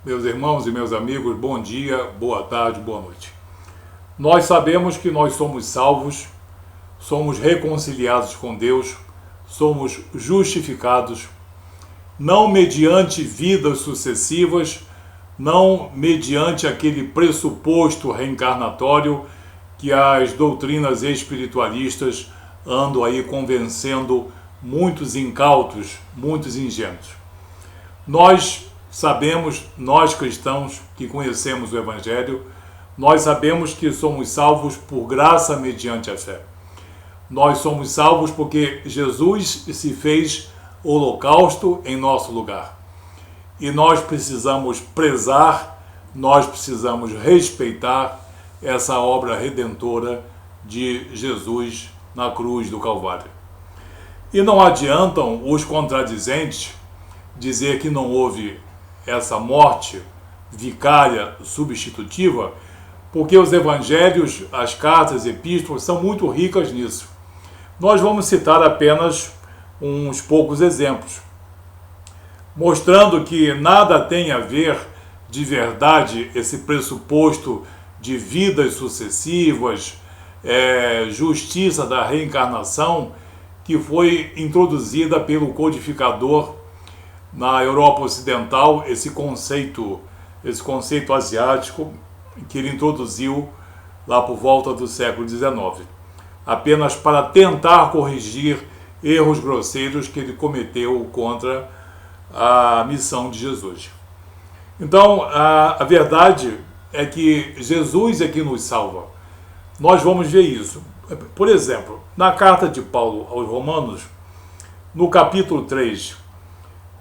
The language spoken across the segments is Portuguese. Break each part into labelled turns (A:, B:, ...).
A: Meus irmãos e meus amigos, bom dia, boa tarde, boa noite. Nós sabemos que nós somos salvos, somos reconciliados com Deus, somos justificados, não mediante vidas sucessivas, não mediante aquele pressuposto reencarnatório que as doutrinas espiritualistas andam aí convencendo muitos incautos, muitos ingênuos. Nós sabemos, nós cristãos que conhecemos o Evangelho, nós sabemos que somos salvos por graça mediante a fé. Nós somos salvos porque Jesus se fez holocausto em nosso lugar. E nós precisamos prezar, nós precisamos respeitar essa obra redentora de Jesus na cruz do Calvário. E não adiantam os contradizentes dizer que não houve essa morte vicária substitutiva, porque os evangelhos, as cartas, epístolas são muito ricas nisso. Nós vamos citar apenas uns poucos exemplos, mostrando que nada tem a ver de verdade esse pressuposto de vidas sucessivas, justiça da reencarnação, que foi introduzida pelo codificador na Europa Ocidental, esse conceito asiático que ele introduziu lá por volta do século XIX, apenas para tentar corrigir erros grosseiros que ele cometeu contra a missão de Jesus. Então, a verdade é que Jesus é que nos salva. Nós vamos ver isso. Por exemplo, na carta de Paulo aos Romanos, no capítulo 3,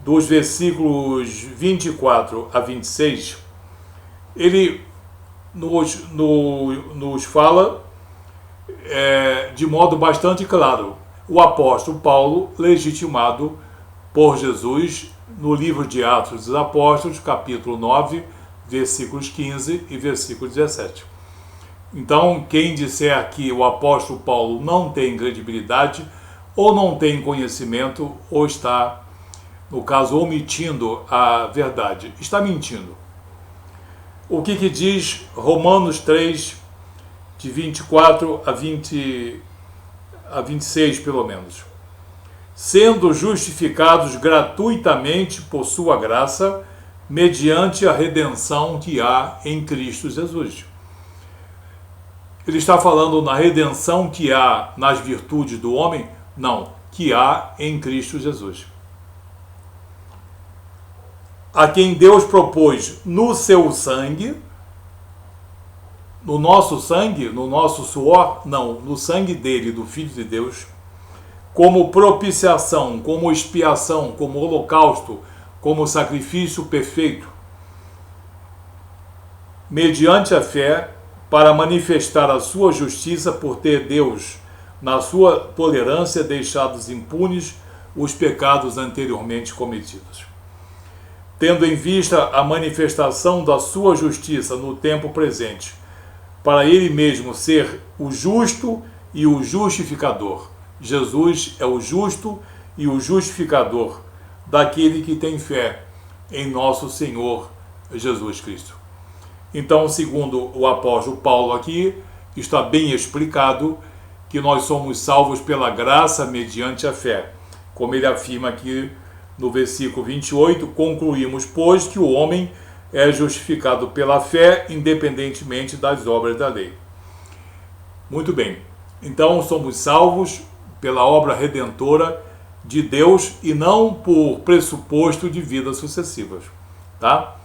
A: dos versículos 24 a 26, ele nos fala de modo bastante claro. O apóstolo Paulo, legitimado por Jesus, no livro de Atos dos Apóstolos, capítulo 9, versículos 15 e versículo 17. Então, quem disser que o apóstolo Paulo não tem credibilidade, ou não tem conhecimento, ou está, no caso, omitindo a verdade, está mentindo. O que diz Romanos 3, de 24 a 26, pelo menos? Sendo justificados gratuitamente por sua graça, mediante a redenção que há em Cristo Jesus. Ele está falando na redenção que há nas virtudes do homem? Não, que há em Cristo Jesus. A quem Deus propôs no seu sangue, no nosso sangue, no nosso suor, não, no sangue dele, do Filho de Deus, como propiciação, como expiação, como holocausto, como sacrifício perfeito, mediante a fé, para manifestar a sua justiça por ter Deus, na sua tolerância, deixados impunes os pecados anteriormente cometidos. Tendo em vista a manifestação da sua justiça no tempo presente, para ele mesmo ser o justo e o justificador. Jesus é o justo e o justificador daquele que tem fé em nosso Senhor Jesus Cristo. Então, segundo o apóstolo Paulo aqui, está bem explicado que nós somos salvos pela graça mediante a fé. Como ele afirma aqui no versículo 28, concluímos, pois, que o homem é justificado pela fé, independentemente das obras da lei. Muito bem. Então, somos salvos pela obra redentora de Deus e não por pressuposto de vidas sucessivas, tá?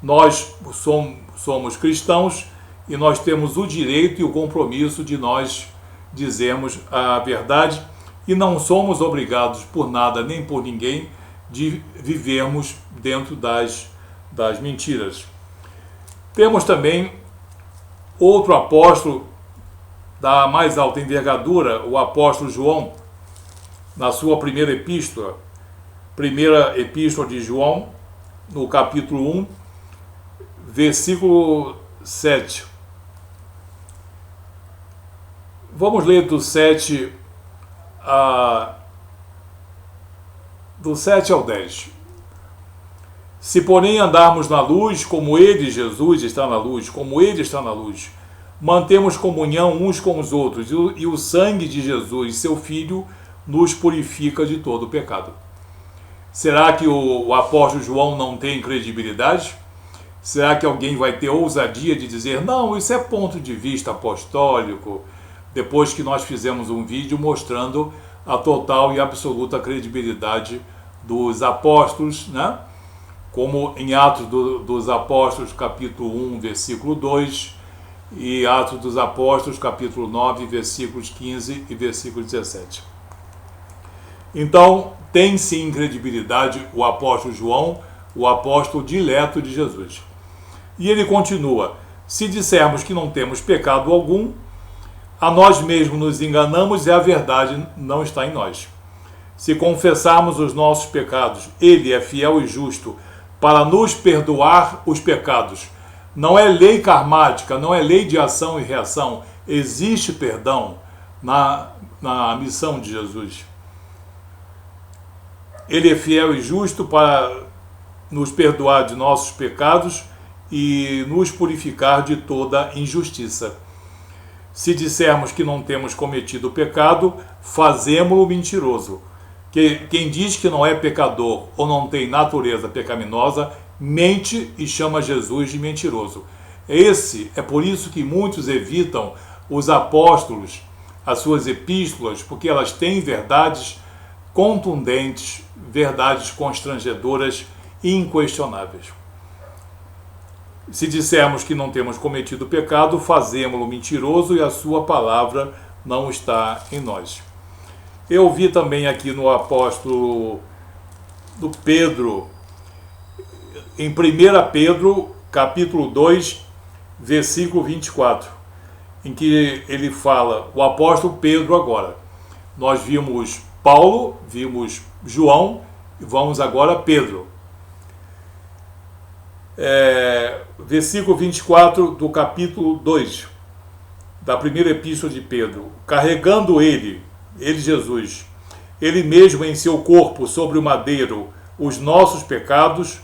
A: Nós somos cristãos e nós temos o direito e o compromisso de nós dizermos a verdade e não somos obrigados por nada nem por ninguém de vivermos dentro das mentiras. Temos também outro apóstolo da mais alta envergadura, o apóstolo João, na sua primeira epístola de João, no capítulo 1, versículo 7. Vamos ler do 7 ao 10. Se, porém, andarmos na luz, como ele, Jesus, está na luz, como ele está na luz, mantemos comunhão uns com os outros, e o sangue de Jesus, seu Filho, nos purifica de todo o pecado. Será que o apóstolo João não tem credibilidade? Será que alguém vai ter ousadia de dizer, não, isso é ponto de vista apostólico, depois que nós fizemos um vídeo mostrando a total e absoluta credibilidade dos apóstolos, né? Como em Atos dos Apóstolos, capítulo 1, versículo 2, e Atos dos Apóstolos, capítulo 9, versículos 15 e versículo 17. Então, tem sim credibilidade o apóstolo João, o apóstolo dileto de Jesus. E ele continua, se dissermos que não temos pecado algum, a nós mesmos nos enganamos e a verdade não está em nós. Se confessarmos os nossos pecados, ele é fiel e justo para nos perdoar os pecados. Não é lei karmática, não é lei de ação e reação. Existe perdão na missão de Jesus. Ele é fiel e justo para nos perdoar de nossos pecados e nos purificar de toda injustiça. Se dissermos que não temos cometido pecado, fazemo-lo mentiroso. Quem diz que não é pecador ou não tem natureza pecaminosa, mente e chama Jesus de mentiroso. É por isso que muitos evitam os apóstolos, as suas epístolas, porque elas têm verdades contundentes, verdades constrangedoras e inquestionáveis. Se dissermos que não temos cometido pecado, fazemo-lo mentiroso e a sua palavra não está em nós. Eu vi também aqui no apóstolo do Pedro, em 1 Pedro, capítulo 2, versículo 24, em que ele fala, o apóstolo Pedro agora. Nós vimos Paulo, vimos João, e vamos agora a Pedro. Versículo 24 do capítulo 2, da primeira epístola de Pedro. Carregando ele, Jesus, ele mesmo em seu corpo sobre o madeiro, os nossos pecados,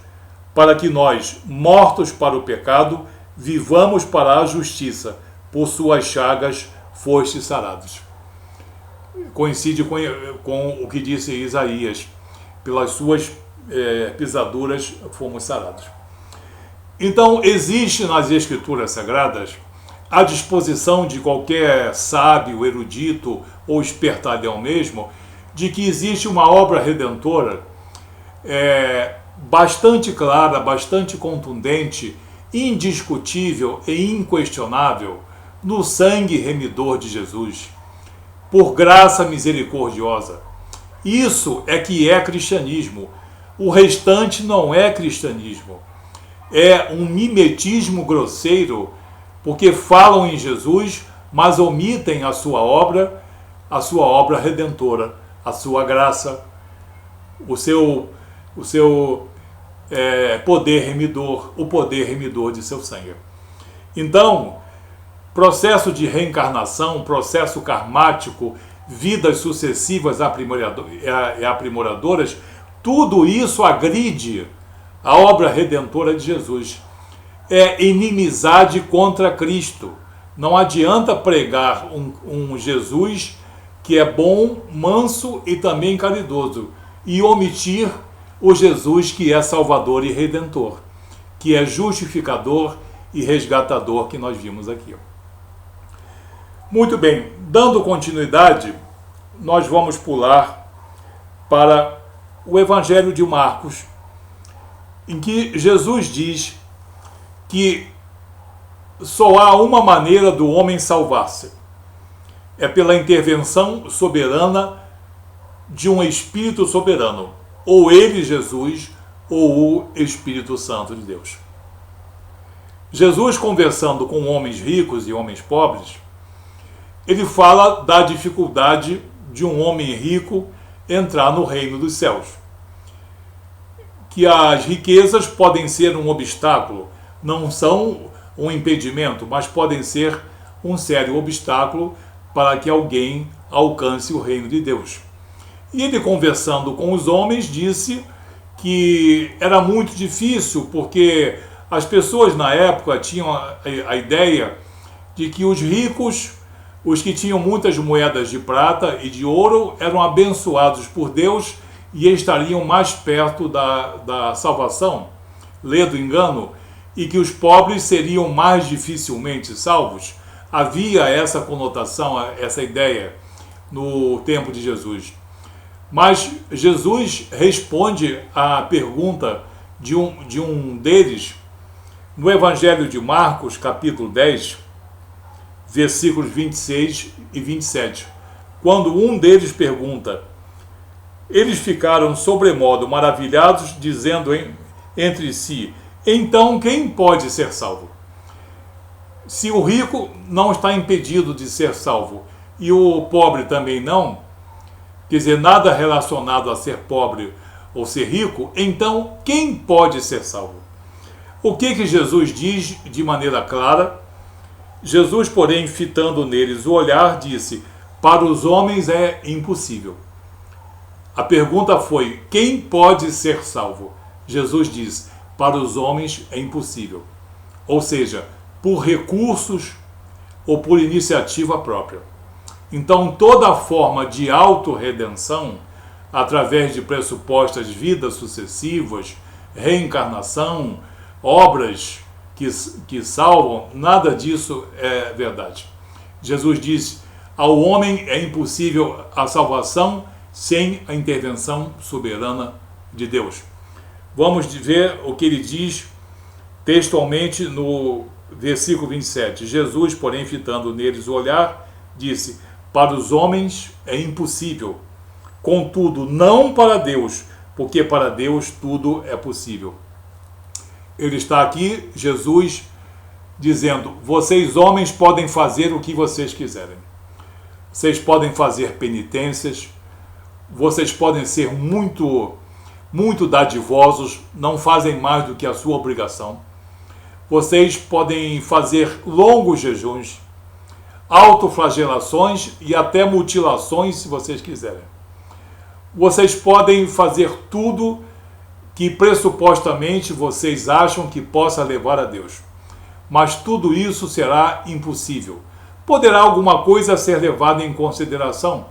A: para que nós, mortos para o pecado, vivamos para a justiça. Por suas chagas fostes sarados. Coincide com o que disse Isaías, pelas suas pisaduras fomos sarados. Então, existe nas Escrituras Sagradas, à disposição de qualquer sábio, erudito ou espertalhão mesmo, de que existe uma obra redentora bastante clara, bastante contundente, indiscutível e inquestionável no sangue remidor de Jesus, por graça misericordiosa. Isso é que é cristianismo. O restante não é cristianismo. É um mimetismo grosseiro, porque falam em Jesus, mas omitem a sua obra redentora, a sua graça, o seu poder remidor, o poder remidor de seu sangue. Então, processo de reencarnação, processo karmático, vidas sucessivas aprimoradoras, tudo isso agride a obra redentora de Jesus. É inimizade contra Cristo. Não adianta pregar um Jesus que é bom, manso e também caridoso, e omitir o Jesus que é Salvador e Redentor, que é justificador e resgatador, que nós vimos aqui. Muito bem, dando continuidade, nós vamos pular para o Evangelho de Marcos, em que Jesus diz que só há uma maneira do homem salvar-se. É pela intervenção soberana de um Espírito soberano, ou ele, Jesus, ou o Espírito Santo de Deus. Jesus, conversando com homens ricos e homens pobres, ele fala da dificuldade de um homem rico entrar no reino dos céus. Que as riquezas podem ser um obstáculo, não são um impedimento, mas podem ser um sério obstáculo para que alguém alcance o reino de Deus. E ele, conversando com os homens, disse que era muito difícil, porque as pessoas na época tinham a ideia de que os ricos, os que tinham muitas moedas de prata e de ouro, eram abençoados por Deus e estariam mais perto da salvação, lê do engano, e que os pobres seriam mais dificilmente salvos. Havia essa conotação, essa ideia no tempo de Jesus. Mas Jesus responde à pergunta de um deles no Evangelho de Marcos, capítulo 10, versículos 26 e 27. Quando um deles pergunta, eles ficaram sobremodo maravilhados, dizendo entre si, então quem pode ser salvo? Se o rico não está impedido de ser salvo e o pobre também não, quer dizer, nada relacionado a ser pobre ou ser rico, então quem pode ser salvo? O que Jesus diz de maneira clara? Jesus, porém, fitando neles o olhar, disse, para os homens é impossível. A pergunta foi, quem pode ser salvo? Jesus diz, para os homens é impossível. Ou seja, por recursos ou por iniciativa própria. Então, toda forma de autorredenção, através de pressupostas vidas sucessivas, reencarnação, obras que salvam, nada disso é verdade. Jesus diz, ao homem é impossível a salvação sem a intervenção soberana de Deus. Vamos ver o que ele diz textualmente no versículo 27. Jesus, porém, fitando neles o olhar, disse, para os homens é impossível, contudo, não para Deus, porque para Deus tudo é possível. Ele está aqui, Jesus, dizendo, vocês homens podem fazer o que vocês quiserem. Vocês podem fazer penitências, vocês podem ser muito dadivosos, não fazem mais do que a sua obrigação. Vocês podem fazer longos jejuns, autoflagelações e até mutilações, se vocês quiserem. Vocês podem fazer tudo que pressupostamente vocês acham que possa levar a Deus. Mas tudo isso será impossível. Poderá alguma coisa ser levada em consideração,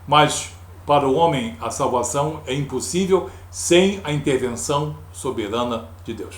A: mas para o homem a salvação é impossível sem a intervenção soberana de Deus.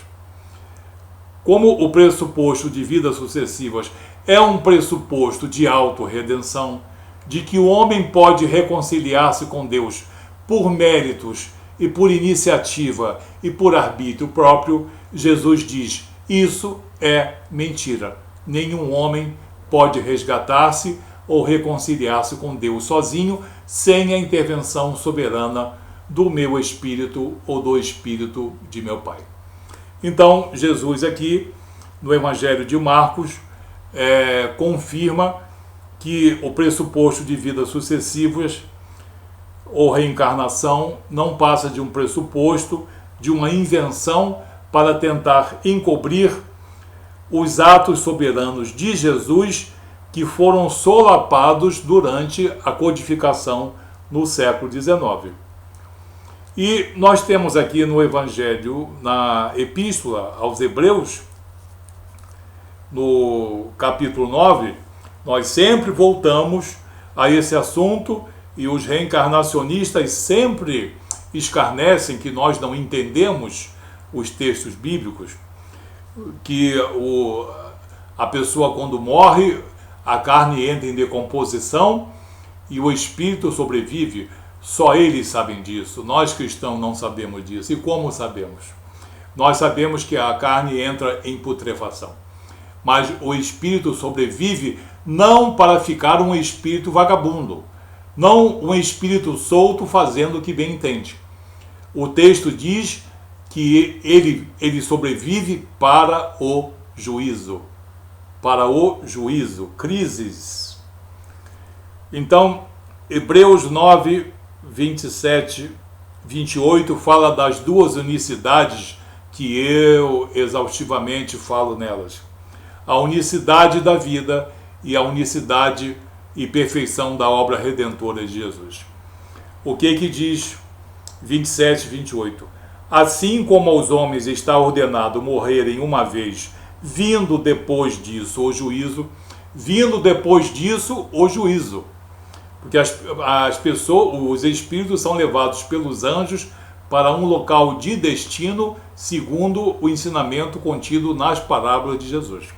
A: Como o pressuposto de vidas sucessivas é um pressuposto de autorredenção, de que o homem pode reconciliar-se com Deus por méritos e por iniciativa e por arbítrio próprio, Jesus diz, isso é mentira. Nenhum homem pode resgatar-se ou reconciliar-se com Deus sozinho, sem a intervenção soberana do meu espírito ou do espírito de meu Pai. Então, Jesus aqui, no Evangelho de Marcos, confirma que o pressuposto de vidas sucessivas ou reencarnação não passa de um pressuposto, de uma invenção para tentar encobrir os atos soberanos de Jesus que foram solapados durante a codificação no século XIX. E nós temos aqui no Evangelho, na Epístola aos Hebreus, no capítulo 9, nós sempre voltamos a esse assunto e os reencarnacionistas sempre escarnecem que nós não entendemos os textos bíblicos, que a pessoa quando morre, a carne entra em decomposição e o espírito sobrevive. Só eles sabem disso, nós cristãos não sabemos disso. E como sabemos? Nós sabemos que a carne entra em putrefação, mas o espírito sobrevive não para ficar um espírito vagabundo, não um espírito solto fazendo o que bem entende. O texto diz que ele sobrevive para o juízo, crises. Então, Hebreus 9, 27, 28 fala das duas unicidades que eu exaustivamente falo nelas. A unicidade da vida e a unicidade e perfeição da obra redentora de Jesus. O que diz 27 e 28? Assim como aos homens está ordenado morrerem uma vez, vindo depois disso o juízo, porque as pessoas, os espíritos são levados pelos anjos para um local de destino, segundo o ensinamento contido nas parábolas de Jesus.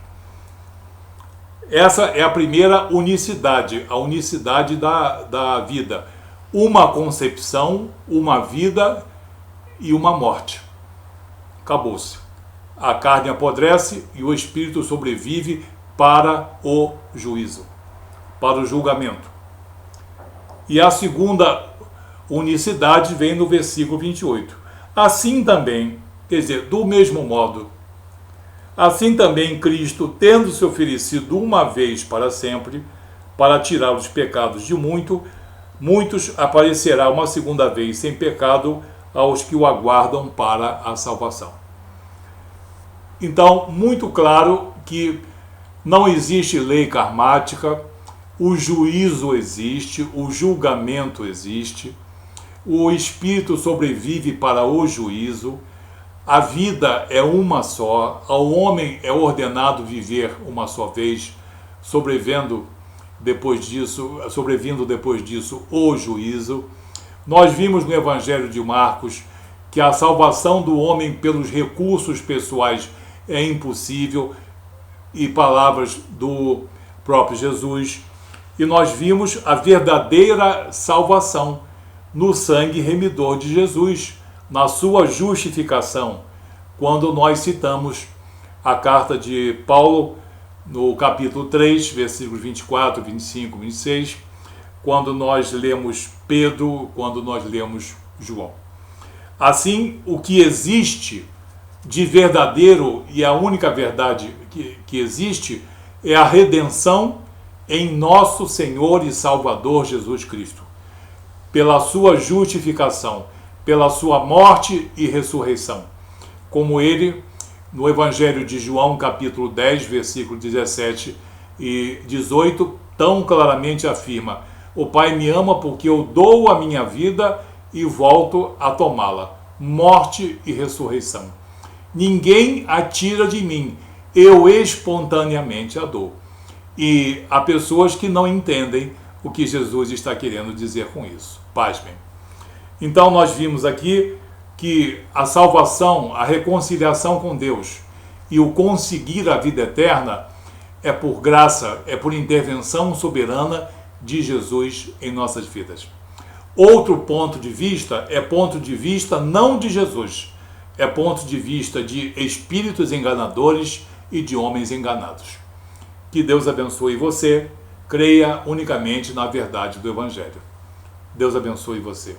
A: Essa é a primeira unicidade, a unicidade da vida. Uma concepção, uma vida e uma morte. Acabou-se. A carne apodrece e o espírito sobrevive para o juízo, para o julgamento. E a segunda unicidade vem no versículo 28. Assim também, quer dizer, do mesmo modo, assim também Cristo, tendo se oferecido uma vez para sempre, para tirar os pecados de muitos, aparecerá uma segunda vez sem pecado aos que o aguardam para a salvação. Então, muito claro que não existe lei karmática, o juízo existe, o julgamento existe, o espírito sobrevive para o juízo, a vida é uma só, ao homem é ordenado viver uma só vez, sobrevindo depois disso o juízo. Nós vimos no Evangelho de Marcos que a salvação do homem pelos recursos pessoais é impossível, e palavras do próprio Jesus. E nós vimos a verdadeira salvação no sangue remidor de Jesus, na sua justificação, quando nós citamos a carta de Paulo, no capítulo 3, versículos 24, 25, 26, quando nós lemos Pedro, quando nós lemos João. Assim, o que existe de verdadeiro, e a única verdade que existe, é a redenção em nosso Senhor e Salvador Jesus Cristo, pela sua justificação, pela sua morte e ressurreição, como ele, no Evangelho de João, capítulo 10, versículo 17 e 18, tão claramente afirma: o Pai me ama porque eu dou a minha vida e volto a tomá-la. Morte e ressurreição. Ninguém a tira de mim, eu espontaneamente a dou. E há pessoas que não entendem o que Jesus está querendo dizer com isso. Pasmem. Então nós vimos aqui que a salvação, a reconciliação com Deus e o conseguir a vida eterna é por graça, é por intervenção soberana de Jesus em nossas vidas. Outro ponto de vista é ponto de vista não de Jesus, é ponto de vista de espíritos enganadores e de homens enganados. Que Deus abençoe você, creia unicamente na verdade do Evangelho. Deus abençoe você.